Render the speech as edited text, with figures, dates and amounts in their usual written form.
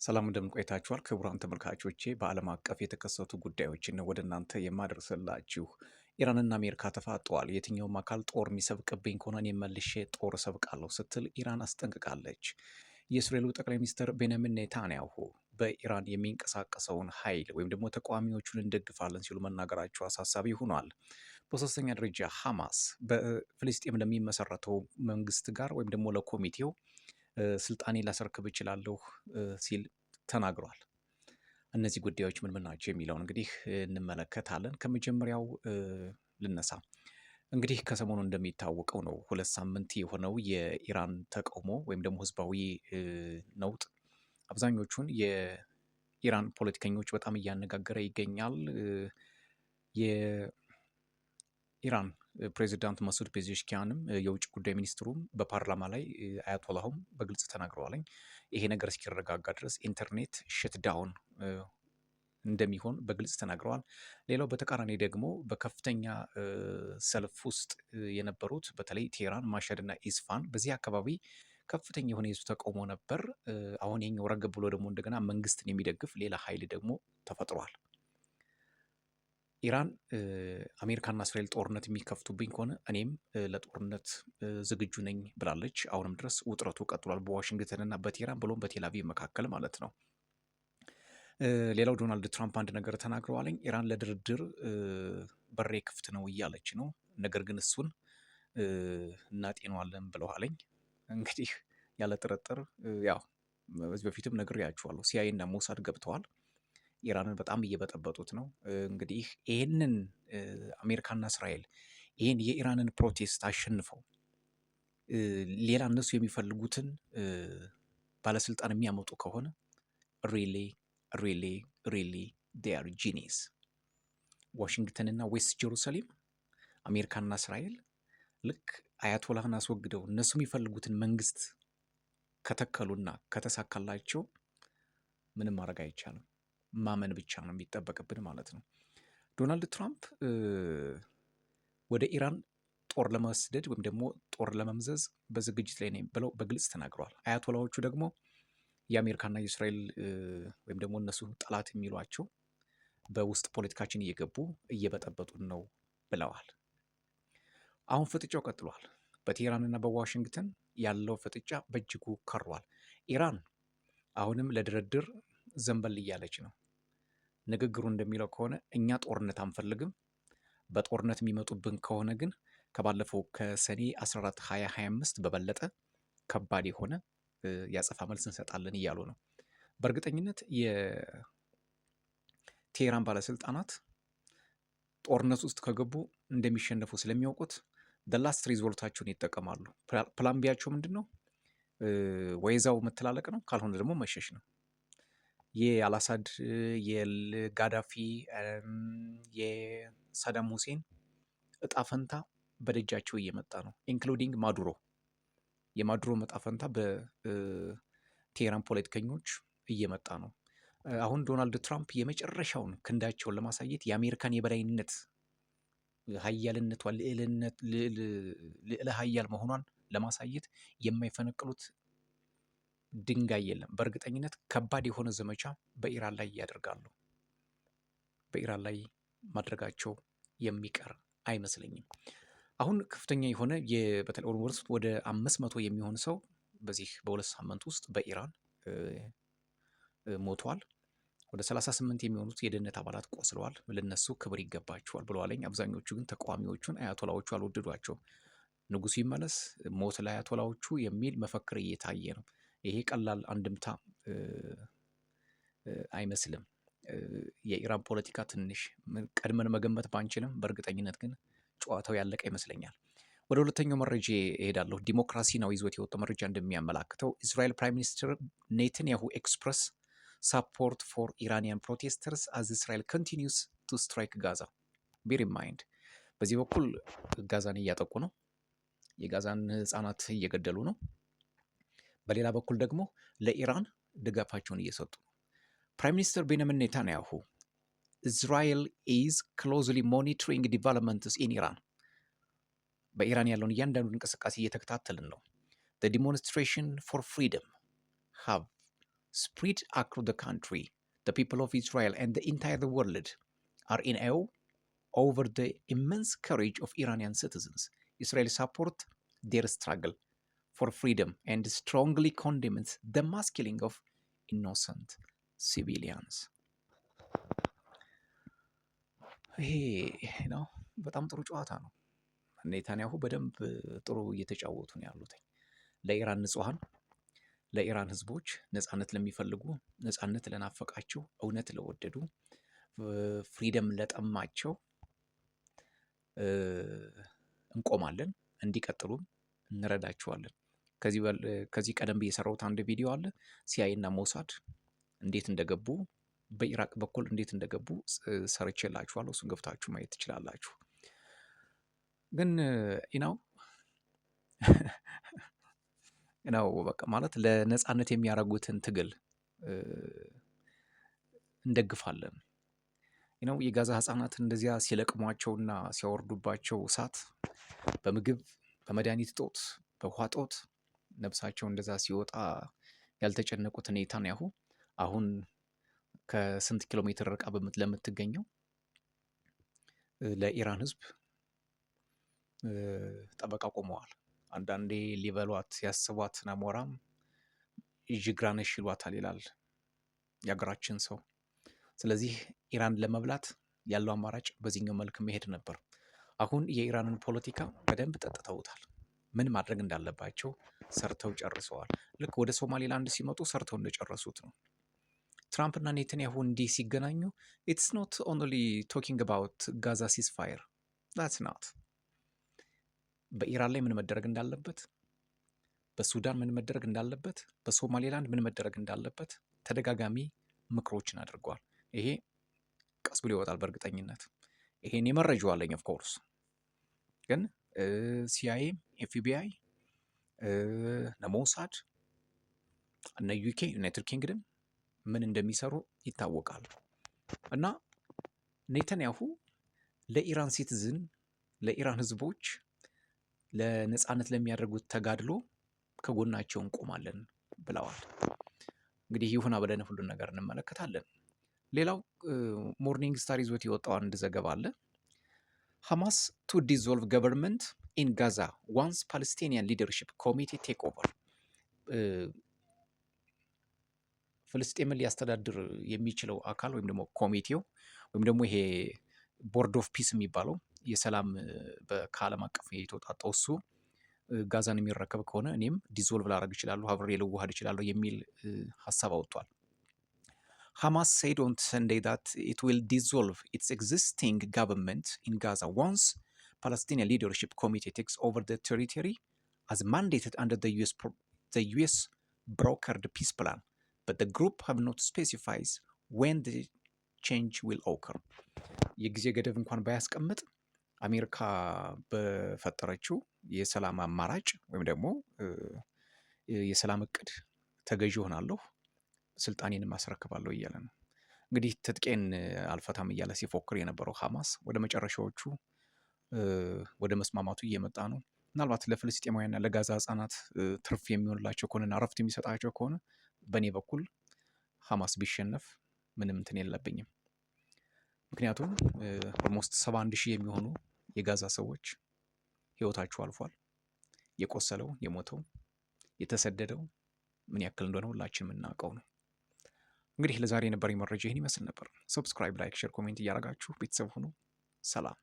ሰላም እንደምን ቆይታችኋል? ክቡራን ተመልካቾቼ በዓለም አቀፍ የተከሰቱ ጉዳዮችን ነው ወደ እናንተ የማደርስላችሁ። ኢራንና አሜሪካ ተፋጠዋል። የትኛውም አካል ጦር የሚሰብቅብኝ ከሆነ እኔ መልሼ ጦር እሰብቃለሁ ስትል ኢራን አስጠንቅቃለች። የእስራኤሉ ጠቅላይ ሚኒስትር ቤንያሚን ኔታንያሁ በኢራን የሚንቀሳቀሰውን ኃይል ወይም ደግሞ ተቃዋሚዎቹን እንደግፋለን ሲሉ መናገራቸው አሳሳቢ ሆኗል። በሶስተኛ ደረጃ ሐማስ በፍልስጤም ለሚመሰረተው መንግስት ጋር ወይም ደግሞ ለኮሚቴው ስልጣኔ ላስረክብ እችላለሁ ሲል ተናግሯል። እነዚህ ጉዳዮች ምን ምን ናቸው የሚለውን እንግዲህ እንመለከታለን። ከመጀመሪያው ልነሳ። እንግዲህ ከሰሞኑ እንደሚታወቀው ነው 2 ሳምንት የሆነው የኢራን ተቃውሞ ወይም ደግሞ ህዝባዊ ነውጥ አብዛኞቹን የኢራን ፖለቲከኞች በጣም እያነጋገረ ይገኛል። የኢራን ፕሬዚዳንት መሱድ ፔዜሽኪያንም የውጭ ጉዳይ ሚኒስትሩም በፓርላማ ላይ አያቶላሁም በግልጽ ተናግረዋለኝ። ይሄ ነገር እስኪረጋጋ ድረስ ኢንተርኔት ሽትዳውን እንደሚሆን በግልጽ ተናግረዋል። ሌላው በተቃራኒ ደግሞ በከፍተኛ ሰልፍ ውስጥ የነበሩት በተለይ ቴህራን፣ ማሸድ እና ኢስፋን በዚህ አካባቢ ከፍተኛ የሆነ የህዝብ ተቃውሞ ነበር። አሁን ይሄኛው ረገብ ብሎ ደግሞ እንደገና መንግስትን የሚደግፍ ሌላ ኃይል ደግሞ ተፈጥሯል። ኢራን አሜሪካና እስራኤል ጦርነት የሚከፍቱብኝ ከሆነ እኔም ለጦርነት ዝግጁ ነኝ ብላለች። አሁንም ድረስ ውጥረቱ ቀጥሏል፣ በዋሽንግተንና በቴህራን ብሎም በቴልአቪቭ መካከል ማለት ነው። ሌላው ዶናልድ ትራምፕ አንድ ነገር ተናግረዋለኝ። ኢራን ለድርድር በሬ ክፍት ነው እያለች ነው፣ ነገር ግን እሱን እናጤነዋለን ብለዋለኝ። እንግዲህ ያለ ጥርጥር ያው በዚህ በፊትም ነግሬያችኋለሁ፣ ሲአይኤ እና ሞሳድ ገብተዋል። ኢራንን በጣም እየበጠበጡት ነው። እንግዲህ ይህንን አሜሪካና እስራኤል ይህን የኢራንን ፕሮቴስት አሸንፈው ሌላ እነሱ የሚፈልጉትን ባለስልጣን የሚያመጡ ከሆነ ሪሊ ሪሊ ሪሊ ዴር ጂኒስ። ዋሽንግተንና ዌስት ጀሩሳሌም አሜሪካና እስራኤል ልክ አያቶላህን አስወግደው እነሱ የሚፈልጉትን መንግስት ከተከሉና ከተሳካላቸው ምንም ማድረግ አይቻልም። ማመን ብቻ ነው የሚጠበቅብን ማለት ነው። ዶናልድ ትራምፕ ወደ ኢራን ጦር ለመስደድ ወይም ደግሞ ጦር ለመምዘዝ በዝግጅት ላይ ነኝ ብለው በግልጽ ተናግረዋል። አያቶላዎቹ ደግሞ የአሜሪካና የእስራኤል ወይም ደግሞ እነሱ ጠላት የሚሏቸው በውስጥ ፖለቲካችን እየገቡ እየበጠበጡን ነው ብለዋል። አሁን ፍጥጫው ቀጥሏል። በቴህራንና በዋሽንግተን ያለው ፍጥጫ በእጅጉ ከሯል። ኢራን አሁንም ለድርድር ዘንበል እያለች ነው። ንግግሩ እንደሚለው ከሆነ እኛ ጦርነት አንፈልግም፣ በጦርነት የሚመጡብን ከሆነ ግን ከባለፈው ከሰኔ 14 2025 በበለጠ ከባድ የሆነ ያጸፋ መልስ እንሰጣለን እያሉ ነው። በእርግጠኝነት የቴህራን ባለስልጣናት ጦርነት ውስጥ ከገቡ እንደሚሸነፉ ስለሚያውቁት ደላስት ሪዞልታቸውን ይጠቀማሉ። ፕላምቢያቸው ምንድን ነው? ወይዛው መተላለቅ ነው፣ ካልሆነ ደግሞ መሸሽ ነው። የአልአሳድ የጋዳፊ የሳዳም ሁሴን እጣ ፈንታ በደጃቸው እየመጣ ነው። ኢንክሉዲንግ ማዱሮ። የማዱሮ እጣ ፈንታ በቴህራን ፖለቲከኞች እየመጣ ነው። አሁን ዶናልድ ትራምፕ የመጨረሻውን ክንዳቸውን ለማሳየት የአሜሪካን የበላይነት ሀያልነቷ ልዕለ ሀያል መሆኗን ለማሳየት የማይፈነቅሉት ድንጋይ የለም። በእርግጠኝነት ከባድ የሆነ ዘመቻ በኢራን ላይ ያደርጋሉ። በኢራን ላይ ማድረጋቸው የሚቀር አይመስለኝም። አሁን ከፍተኛ የሆነ በተለይ ውስጥ ወደ 500 የሚሆን ሰው በዚህ በ2 ሳምንት ውስጥ በኢራን ሞቷል። ወደ 38 የሚሆኑት የደህንነት አባላት ቆስለዋል። ለነሱ ክብር ይገባቸዋል ብለዋለኝ። አብዛኞቹ ግን ተቃዋሚዎቹን አያቶላዎቹ አልወደዷቸውም። ንጉሱ ይመለስ፣ ሞት ለአያቶላዎቹ የሚል መፈክር እየታየ ነው። ይሄ ቀላል አንድምታ አይመስልም። የኢራን ፖለቲካ ትንሽ ቀድመን መገመት ባንችልም በእርግጠኝነት ግን ጨዋታው ያለቀ ይመስለኛል። ወደ ሁለተኛው መረጃ እሄዳለሁ። ዲሞክራሲ ነው ይዞት የወጣው መረጃ እንደሚያመላክተው እስራኤል ፕራይም ሚኒስትር ኔታንያሁ ኤክስፕረስ ሳፖርት ፎር ኢራኒያን ፕሮቴስተርስ አዝ እስራኤል ኮንቲኒውስ ቱ ስትራይክ ጋዛ ቢር ኢን ማይንድ። በዚህ በኩል ጋዛን እያጠቁ ነው፣ የጋዛን ህፃናት እየገደሉ ነው። በሌላ በኩል ደግሞ ለኢራን ድጋፋቸውን እየሰጡ ነው። ፕራይም ሚኒስትር ቤንያሚን ኔታንያሁ እስራኤል ኢዝ ክሎዝሊ ሞኒተሪንግ ዲቨሎፕመንትስ ኢን ኢራን፣ በኢራን ያለውን እያንዳንዱ እንቅስቃሴ እየተከታተልን ነው። the demonstration for freedom have spread across the country. The people of Israel and the entire world are in awe over the immense courage of Iranian citizens. Israel support their struggle for freedom and strongly condemns the mass killing of innocent civilians. ይሄ ነው በጣም ጥሩ ጨዋታ ነው። ኔታንያሁ በደንብ ጥሩ እየተጫወቱ ነው ያሉት ለኢራን ንጹሃን፣ ለኢራን ህዝቦች፣ ነጻነት ለሚፈልጉ፣ ነጻነት ለናፈቃቸው፣ እውነት ለወደዱ፣ ፍሪደም ለጠማቸው እንቆማለን፣ እንዲቀጥሉም እንረዳቸዋለን። ከዚህ ቀደም ብዬ የሰራሁት አንድ ቪዲዮ አለ። ሲአይኤ እና ሞሳድ እንዴት እንደገቡ በኢራቅ በኩል እንዴት እንደገቡ ሰርቼላችኋለሁ። እሱን ገብታችሁ ማየት ትችላላችሁ። ግን ነው በቃ ማለት ለነጻነት የሚያደርጉትን ትግል እንደግፋለን። የጋዛ ህጻናት እንደዚያ ሲለቅሟቸውና ሲያወርዱባቸው እሳት በምግብ በመድኃኒት ጦት በውሃ ጦት ነፍሳቸው እንደዛ ሲወጣ ያልተጨነቁት ኔታንያሁ አሁን ከስንት ኪሎ ሜትር ርቃ ለምትገኘው ለኢራን ህዝብ ጠበቃ ቆመዋል። አንዳንዴ ሊበሏት ያስቧት ናሞራም ጅግራነሽ ይሏታል ይላል የሀገራችን ሰው። ስለዚህ ኢራን ለመብላት ያለው አማራጭ በዚህኛው መልክ መሄድ ነበር። አሁን የኢራንን ፖለቲካ በደንብ ጠጥተውታል። ምን ማድረግ እንዳለባቸው ሰርተው ጨርሰዋል። ልክ ወደ ሶማሌላንድ ሲመጡ ሰርተው እንደጨረሱት ነው። ትራምፕ እና ኔታንያሁ እንዲህ ሲገናኙ ኢትስ ኖት ኦንሊ ቶኪንግ አባውት ጋዛ ሲስፋየር ዳትስ ናት። በኢራን ላይ ምን መደረግ እንዳለበት፣ በሱዳን ምን መደረግ እንዳለበት፣ በሶማሌላንድ ምን መደረግ እንዳለበት ተደጋጋሚ ምክሮችን አድርገዋል። ይሄ ቀስ ብሎ ይወጣል በእርግጠኝነት። ይሄን የመረጃው አለኝ ኦፍ ኮርስ። ግን ሲአይኤ፣ ኤፍቢአይ፣ ሞሳድ እነ ዩኬ ዩናይትድ ኪንግደም ምን እንደሚሰሩ ይታወቃል። እና ኔታንያሁ ለኢራን ሲቲዝን ለኢራን ህዝቦች ለነጻነት ለሚያደርጉት ተጋድሎ ከጎናቸው እንቆማለን ብለዋል። እንግዲህ ይሁን ብለን ሁሉን ነገር እንመለከታለን። ሌላው ሞርኒንግ ስታር ይዞት የወጣው አንድ ዘገባ አለ። ሐማስ ቱ ዲዞልቭ ገቨርንመንት ኢን ጋዛ ዋንስ ፓለስቲኒያን ሊደርሺፕ ኮሚቴ ቴክ ኦቨር። ፍልስጤምን ሊያስተዳድር የሚችለው አካል ወይም ደግሞ ኮሚቴው ወይም ደግሞ ይሄ ቦርድ ኦፍ ፒስ የሚባለው የሰላም ከዓለም አቀፍ የተወጣጣው እሱ ጋዛን የሚረከብ ከሆነ እኔም ዲዞልቭ ላደርግ እችላለሁ፣ አብሬ ልዋሃድ እችላለሁ የሚል ሀሳብ አውጥቷል። Hamas said on Sunday that it will dissolve its existing government in Gaza once Palestinian Leadership Committee takes over the territory as mandated under the US brokered peace plan, but the group have not specified when the change will occur. የጊዜ ገደብ እንኳን ባያስቀምጥ አሜሪካ በፈጠረችው የሰላም አማራጭ ወይም ደግሞ የሰላም እቅድ ተገዥ ሆናለሁ፣ ስልጣኔን ማስረክባለሁ እያለ ነው። እንግዲህ ትጥቄን አልፈታም እያለ ሲፎክር የነበረው ሐማስ ወደ መጨረሻዎቹ ወደ መስማማቱ እየመጣ ነው። ምናልባት ለፍልስጤማውያንና ለጋዛ ህጻናት ትርፍ የሚሆንላቸው ከሆነና እረፍት የሚሰጣቸው ከሆነ በእኔ በኩል ሐማስ ቢሸነፍ ምንም እንትን የለብኝም። ምክንያቱም ኦልሞስት 71 ሺህ የሚሆኑ የጋዛ ሰዎች ህይወታቸው አልፏል። የቆሰለው፣ የሞተው፣ የተሰደደው ምን ያክል እንደሆነ ሁላችንም የምናውቀው ነው። እንግዲህ ለዛሬ የነበረኝ መረጃ ይህን ይመስል ነበር። ሰብስክራይብ፣ ላይክ፣ ሼር፣ ኮሜንት እያደረጋችሁ ቤተሰብ ሁኑ። ሰላም።